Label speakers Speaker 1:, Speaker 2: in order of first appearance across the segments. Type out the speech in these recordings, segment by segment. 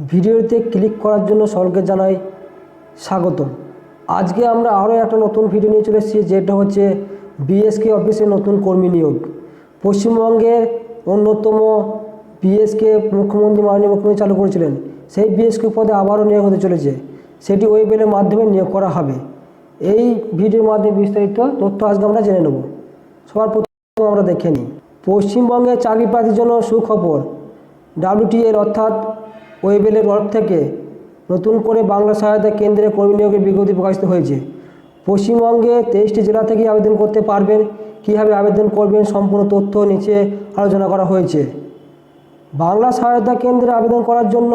Speaker 1: ভিডিওতে ক্লিক করার জন্য সকলকে জানাই স্বাগতম। আজকে আমরা আরও একটা নতুন ভিডিও নিয়ে চলে এসেছি, যেটা হচ্ছে বিএসকে অফিসে নতুন কর্মী নিয়োগ। পশ্চিমবঙ্গের অন্যতম বিএসকে মাননীয় মুখ্যমন্ত্রী চালু করেছিলেন। সেই বিএসকে পদে আবারও নিয়োগ হতে চলেছে, সেটি ওয়েবেলের মাধ্যমে নিয়োগ করা হবে। এই ভিডিওর মাধ্যমে বিস্তারিত তথ্য আজকে আমরা জেনে নেব। সবার প্রথমে আমরা দেখে নিই পশ্চিমবঙ্গের চাকরি প্রার্থীর জন্য সুখবর। WTL অর্থাৎ ওয়েবেলের তরফ থেকে নতুন করে বাংলা সহায়তা কেন্দ্রে কর্মী নিয়োগের বিজ্ঞপ্তি প্রকাশিত হয়েছে। পশ্চিমবঙ্গে 23টি জেলা থেকে আবেদন করতে পারবেন। কীভাবে আবেদন করবেন সম্পূর্ণ তথ্য নিচে আলোচনা করা হয়েছে। বাংলা সহায়তা কেন্দ্রে আবেদন করার জন্য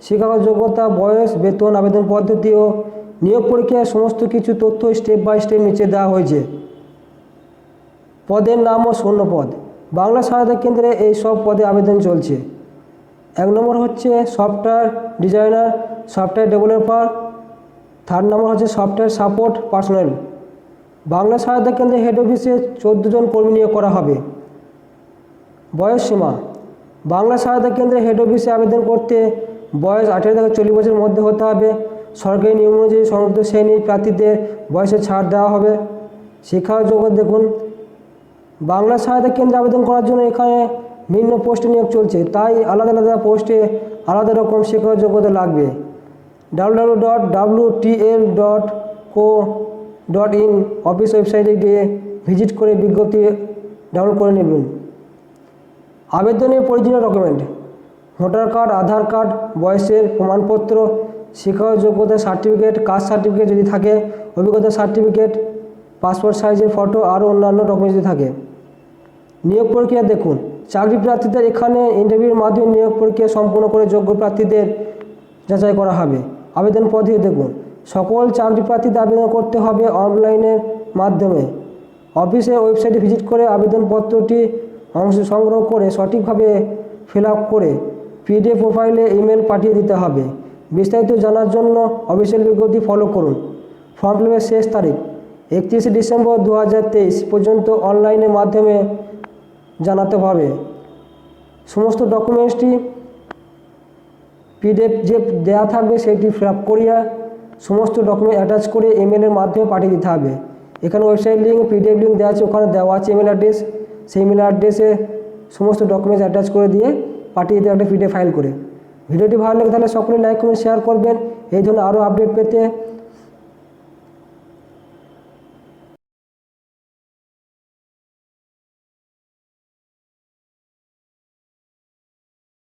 Speaker 1: শিক্ষাগত যোগ্যতা, বয়স, বেতন, আবেদন পদ্ধতি ও নিয়োগ পরীক্ষার সমস্ত কিছু তথ্য স্টেপ বাই স্টেপ নিচে দেওয়া হয়েছে। পদের নাম ও শূন্য পদ। বাংলা সহায়তা কেন্দ্রে এই সব পদে আবেদন চলছে। 1 নম্বর হচ্ছে সফটওয়্যার ডিজাইনার, সফটওয়্যার ডেভেলপার। 3 নম্বর হচ্ছে সফটওয়্যার সাপোর্ট পার্সোনাল। বাংলা সহায়তা কেন্দ্রে হেড অফিসে 14 জন কর্মী নিয়োগ করা হবে। বয়স সীমা। বাংলা সহায়তা কেন্দ্রে হেড অফিসে আবেদন করতে বয়স 18 থেকে 40 বছরের মধ্যে হতে হবে। সরকারি নিয়ম অনুযায়ী সংযুক্ত শ্রেণীর প্রার্থীদের বয়সে ছাড় দেওয়া হবে। শিক্ষা যোগ্যতা দেখুন, বাংলা সহায়তা কেন্দ্রে আবেদন করার জন্য এখানে নিম্ন পোস্টে নিয়োগ চলছে, তাই আলাদা আলাদা পোস্টে আলাদা রকম শিক্ষাগত যোগ্যতা লাগবে। www.wtl.co.in অফিস ওয়েবসাইটে গিয়ে ভিজিট করে বিজ্ঞপ্তি ডাউনলোড করে নেবেন। আবেদনের প্রয়োজনীয় ডকুমেন্ট: ভোটার কার্ড, আধার কার্ড, বয়সের প্রমাণপত্র, শিক্ষাগত যোগ্যতা সার্টিফিকেট, কাস্ট সার্টিফিকেট যদি থাকে, অভিজ্ঞতা সার্টিফিকেট, পাসপোর্ট সাইজের ফটো, আরও অন্যান্য ডকুমেন্ট যদি থাকে। নিয়োগ প্রক্রিয়া দেখুন, চাকরি প্রার্থীদের এখানে ইন্টারভিউর মাধ্যমে নিয়োগ প্রক্রিয়া সম্পূর্ণ করে যোগ্য প্রার্থীদের যাচাই করা হবে। আবেদন পদ্ধতি দেখুন, সকল চাকরি প্রার্থীদের আবেদন করতে হবে অনলাইনের মাধ্যমে। অফিসের ওয়েবসাইটে ভিজিট করে আবেদনপত্রটি অংশ সংগ্রহ করে সঠিকভাবে ফিল আপ করে PDF প্রোফাইলে ইমেল পাঠিয়ে দিতে হবে। বিস্তারিত জানার জন্য অফিসিয়াল বিজ্ঞপ্তি ফলো করুন। ফর্ম ফিল আপের শেষ তারিখ 31শে ডিসেম্বর 2023 পর্যন্ত অনলাইনের মাধ্যমে জানাতে হবে। সমস্ত ডকুমেন্টসটি PDF যে দেওয়া থাকবে সেটি ফিল আপ করিয়া সমস্ত ডকুমেন্ট অ্যাটাচ করে ইমেলের মাধ্যমে পাঠিয়ে দিতে হবে। এখানে ওয়েবসাইট লিঙ্ক, PDF লিঙ্ক দেওয়া আছে, ওখানে দেওয়া আছে ইমেল অ্যাড্রেস। সেই ইমেল অ্যাড্রেসে সমস্ত ডকুমেন্টস অ্যাটাচ করে দিয়ে পাঠিয়ে দিতে একটা PDF ফাইল করে। ভিডিওটি ভালো লাগে তাহলে সকলে লাইক কমেন্ট শেয়ার করবেন। এই ধরনের আরও আপডেট পেতে